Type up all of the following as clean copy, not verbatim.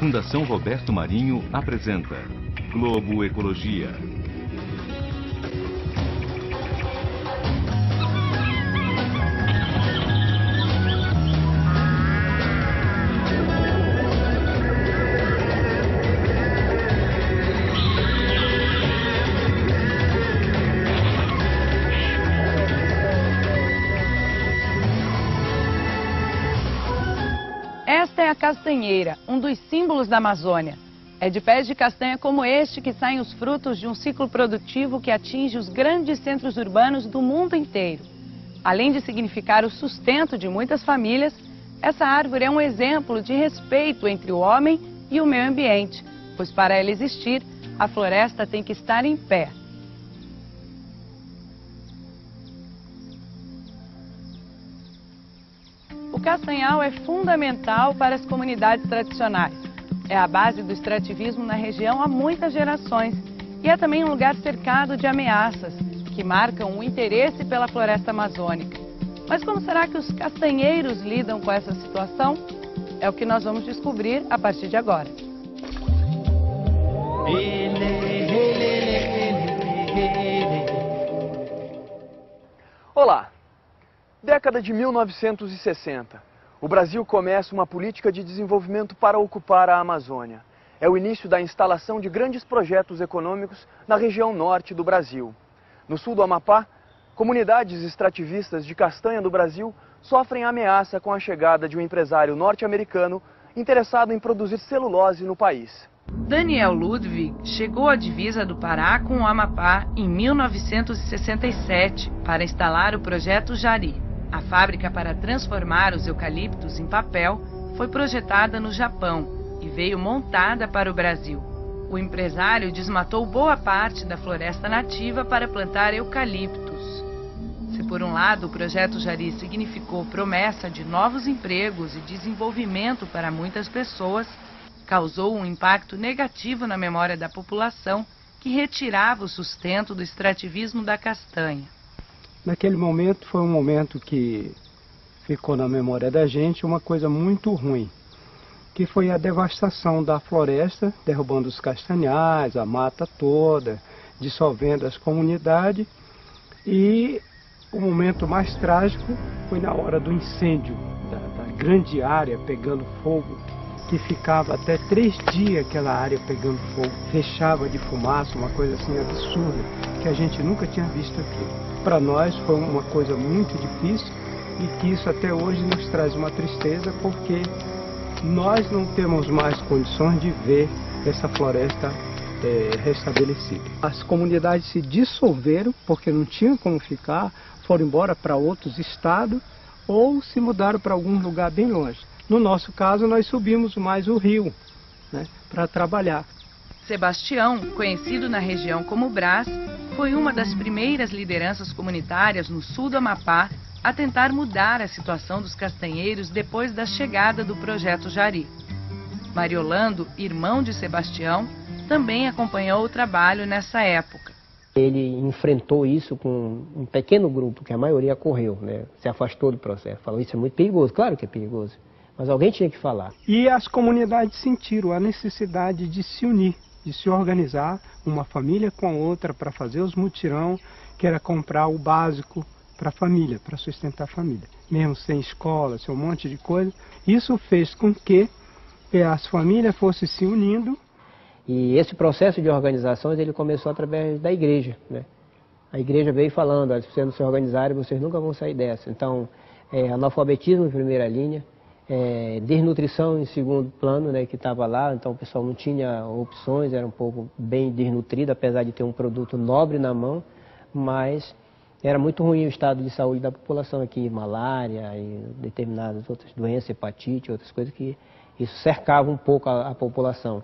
Fundação Roberto Marinho apresenta Globo Ecologia. Esta é a castanheira, um dos símbolos da Amazônia. É de pés de castanha como este que saem os frutos de um ciclo produtivo que atinge os grandes centros urbanos do mundo inteiro. Além de significar o sustento de muitas famílias, essa árvore é um exemplo de respeito entre o homem e o meio ambiente, pois para ela existir, a floresta tem que estar em pé. O castanhal é fundamental para as comunidades tradicionais. É a base do extrativismo na região há muitas gerações e é também um lugar cercado de ameaças que marcam o interesse pela floresta amazônica. Mas como será que os castanheiros lidam com essa situação? É o que nós vamos descobrir a partir de agora. Olá! Década de 1960. O Brasil começa uma política de desenvolvimento para ocupar a Amazônia. É o início da instalação de grandes projetos econômicos na região norte do Brasil. No sul do Amapá, comunidades extrativistas de castanha do Brasil sofrem ameaça com a chegada de um empresário norte-americano interessado em produzir celulose no país. Daniel Ludwig chegou à divisa do Pará com o Amapá em 1967 para instalar o projeto Jari. A fábrica para transformar os eucaliptos em papel foi projetada no Japão e veio montada para o Brasil. O empresário desmatou boa parte da floresta nativa para plantar eucaliptos. Se por um lado o projeto Jari significou promessa de novos empregos e desenvolvimento para muitas pessoas, causou um impacto negativo na memória da população que retirava o sustento do extrativismo da castanha. Naquele momento foi um momento que ficou na memória da gente uma coisa muito ruim, que foi a devastação da floresta, derrubando os castanhais, a mata toda, dissolvendo as comunidades. E o momento mais trágico foi na hora do incêndio, da grande área pegando fogo, que ficava até 3 dias aquela área pegando fogo, fechava de fumaça, uma coisa assim absurda, que a gente nunca tinha visto aqui. Para nós foi uma coisa muito difícil e que isso até hoje nos traz uma tristeza, porque nós não temos mais condições de ver essa floresta restabelecida. As comunidades se dissolveram porque não tinham como ficar, foram embora para outros estados ou se mudaram para algum lugar bem longe. No nosso caso, nós subimos mais o rio, né, para trabalhar. Sebastião, conhecido na região como Brás, foi uma das primeiras lideranças comunitárias no sul do Amapá a tentar mudar a situação dos castanheiros depois da chegada do projeto Jari. Mariolando, irmão de Sebastião, também acompanhou o trabalho nessa época. Ele enfrentou isso com um pequeno grupo, que a maioria correu, né? Se afastou do processo, falou: isso é muito perigoso. Claro que é perigoso, mas alguém tinha que falar. E as comunidades sentiram a necessidade de se unir, de se organizar, uma família com a outra, para fazer os mutirão, que era comprar o básico para a família, para sustentar a família. Mesmo sem escola, sem um monte de coisa. Isso fez com que as famílias fossem se unindo. E esse processo de organizações, ele começou através da igreja, né? A igreja veio falando: olha, se vocês não se organizarem, vocês nunca vão sair dessa. Então, analfabetismo em primeira linha, desnutrição em segundo plano, né, que estava lá, então o pessoal não tinha opções, era um pouco bem desnutrido, apesar de ter um produto nobre na mão, mas era muito ruim o estado de saúde da população aqui, malária e determinadas outras doenças, hepatite, outras coisas, que isso cercava um pouco a população.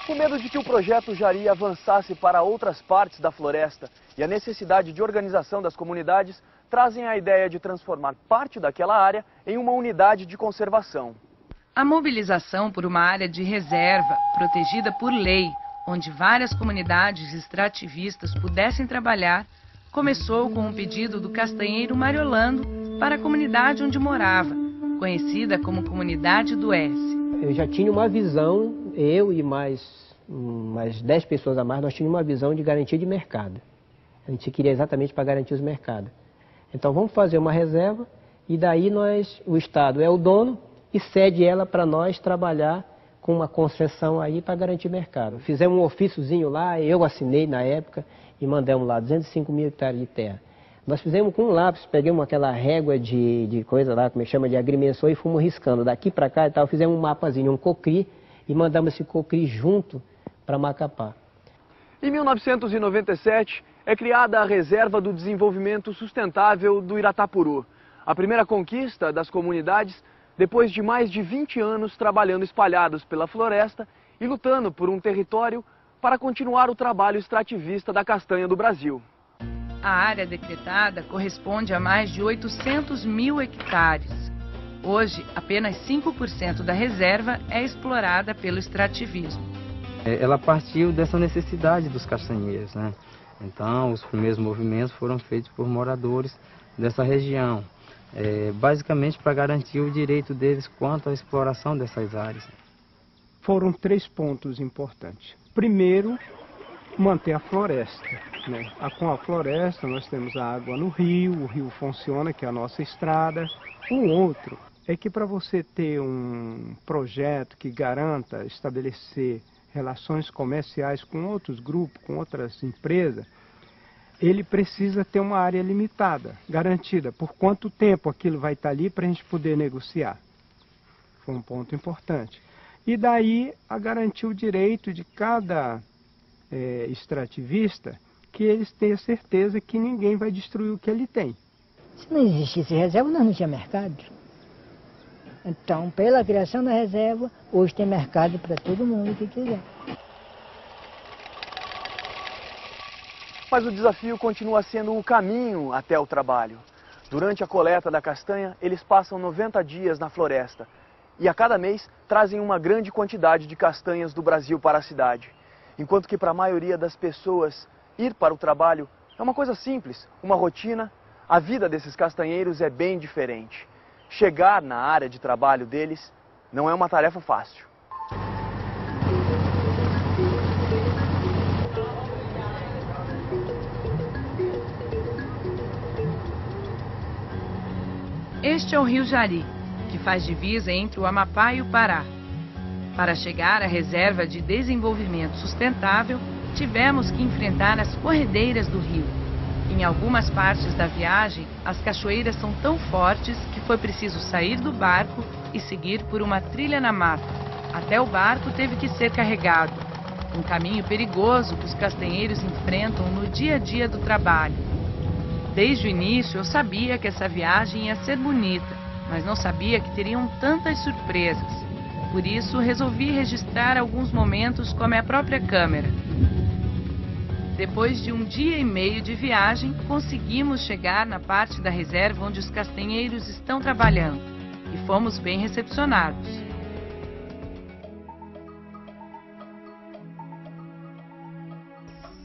Com medo de que o projeto Jari avançasse para outras partes da floresta e a necessidade de organização das comunidades, trazem a ideia de transformar parte daquela área em uma unidade de conservação. A mobilização por uma área de reserva, protegida por lei, onde várias comunidades extrativistas pudessem trabalhar, começou com um pedido do castanheiro Mariolando para a comunidade onde morava, conhecida como Comunidade do S. Eu já tinha uma visão, eu e mais 10 pessoas a mais, nós tínhamos uma visão de garantia de mercado. A gente queria exatamente para garantir os mercados. Então vamos fazer uma reserva e daí o Estado é o dono e cede ela para nós trabalhar com uma concessão aí para garantir mercado. Fizemos um ofíciozinho lá, eu assinei na época e mandamos lá 205 mil hectares de terra. Nós fizemos com um lápis, pegamos aquela régua de coisa lá, como chama, de agrimensor, e fomos riscando daqui para cá e tal, fizemos um mapazinho, um cocri, e mandamos esse cocri junto para Macapá. Em 1997, é criada a Reserva do Desenvolvimento Sustentável do Iratapuru, a primeira conquista das comunidades depois de mais de 20 anos trabalhando espalhados pela floresta e lutando por um território para continuar o trabalho extrativista da castanha do Brasil. A área decretada corresponde a mais de 800 mil hectares. Hoje, apenas 5% da reserva é explorada pelo extrativismo. Ela partiu dessa necessidade dos castanheiros, né? Então, os primeiros movimentos foram feitos por moradores dessa região, basicamente para garantir o direito deles quanto à exploração dessas áreas. Foram 3 pontos importantes. Primeiro, manter a floresta, né? Com a floresta nós temos a água no rio, o rio funciona, que é a nossa estrada. O outro é que para você ter um projeto que garanta estabelecer relações comerciais com outros grupos, com outras empresas, ele precisa ter uma área limitada, garantida. Por quanto tempo aquilo vai estar ali para a gente poder negociar? Foi um ponto importante. E daí a garantir o direito de cada extrativista que eles tenham certeza que ninguém vai destruir o que ele tem. Se não existisse reserva, nós não tínhamos mercado. Então, pela criação da reserva, hoje tem mercado para todo mundo que quiser. Mas o desafio continua sendo o caminho até o trabalho. Durante a coleta da castanha, eles passam 90 dias na floresta e a cada mês trazem uma grande quantidade de castanhas do Brasil para a cidade. Enquanto que para a maioria das pessoas, ir para o trabalho é uma coisa simples, uma rotina, a vida desses castanheiros é bem diferente. Chegar na área de trabalho deles não é uma tarefa fácil. Este é o Rio Jari, que faz divisa entre o Amapá e o Pará. Para chegar à Reserva de Desenvolvimento Sustentável, tivemos que enfrentar as corredeiras do rio. Em algumas partes da viagem, as cachoeiras são tão fortes que foi preciso sair do barco e seguir por uma trilha na mata. Até o barco teve que ser carregado. Um caminho perigoso que os castanheiros enfrentam no dia a dia do trabalho. Desde o início eu sabia que essa viagem ia ser bonita, mas não sabia que teriam tantas surpresas. Por isso, resolvi registrar alguns momentos com a minha própria câmera. Depois de um dia e meio de viagem, conseguimos chegar na parte da reserva onde os castanheiros estão trabalhando e fomos bem recepcionados.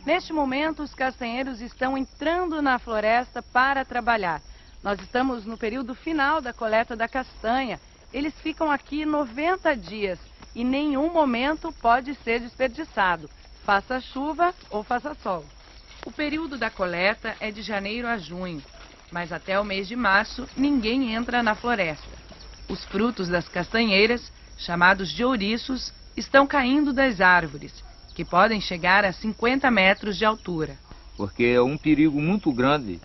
Neste momento, os castanheiros estão entrando na floresta para trabalhar. Nós estamos no período final da coleta da castanha. Eles ficam aqui 90 dias e nenhum momento pode ser desperdiçado, faça chuva ou faça sol. O período da coleta é de janeiro a junho, mas até o mês de março ninguém entra na floresta. Os frutos das castanheiras, chamados de ouriços, estão caindo das árvores, que podem chegar a 50 metros de altura. Porque é um perigo muito grande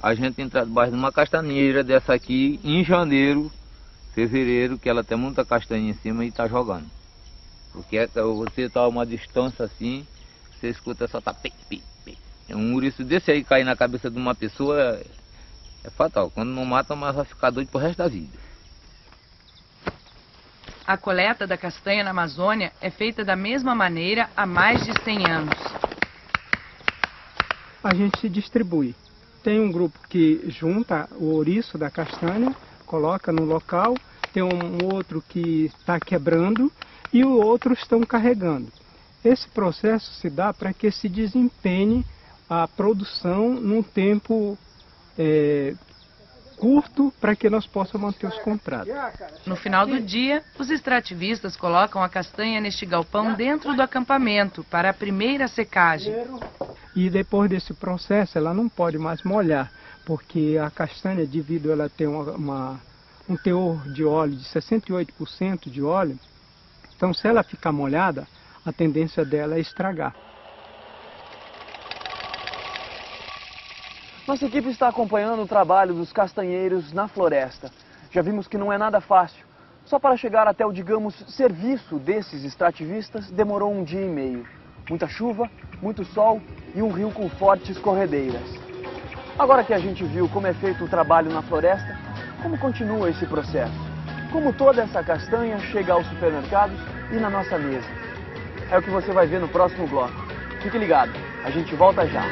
a gente entrar debaixo de uma castanheira dessa aqui em janeiro, fevereiro, que ela tem muita castanha em cima e está jogando. Porque você está a uma distância assim, você escuta só tá pi, pi, pi. Um ouriço desse aí cair na cabeça de uma pessoa é fatal. Quando não mata, mas vai ficar doido pro resto da vida. A coleta da castanha na Amazônia é feita da mesma maneira há mais de 100 anos. A gente se distribui. Tem um grupo que junta o ouriço da castanha, coloca no local, tem um outro que está quebrando e os outros estão carregando. Esse processo se dá para que se desempenhe a produção num tempo curto para que nós possamos manter os contratos. No final do dia, os extrativistas colocam a castanha neste galpão dentro do acampamento para a primeira secagem. E depois desse processo ela não pode mais molhar, porque a castanha, devido a ela ter um teor de óleo de 68% de óleo, então se ela ficar molhada, a tendência dela é estragar. Nossa equipe está acompanhando o trabalho dos castanheiros na floresta. Já vimos que não é nada fácil. Só para chegar até o, digamos, serviço desses extrativistas, demorou 1 dia e meio. Muita chuva, muito sol e um rio com fortes corredeiras. Agora que a gente viu como é feito o trabalho na floresta, como continua esse processo? Como toda essa castanha chega aos supermercados e na nossa mesa? É o que você vai ver no próximo bloco. Fique ligado, a gente volta já.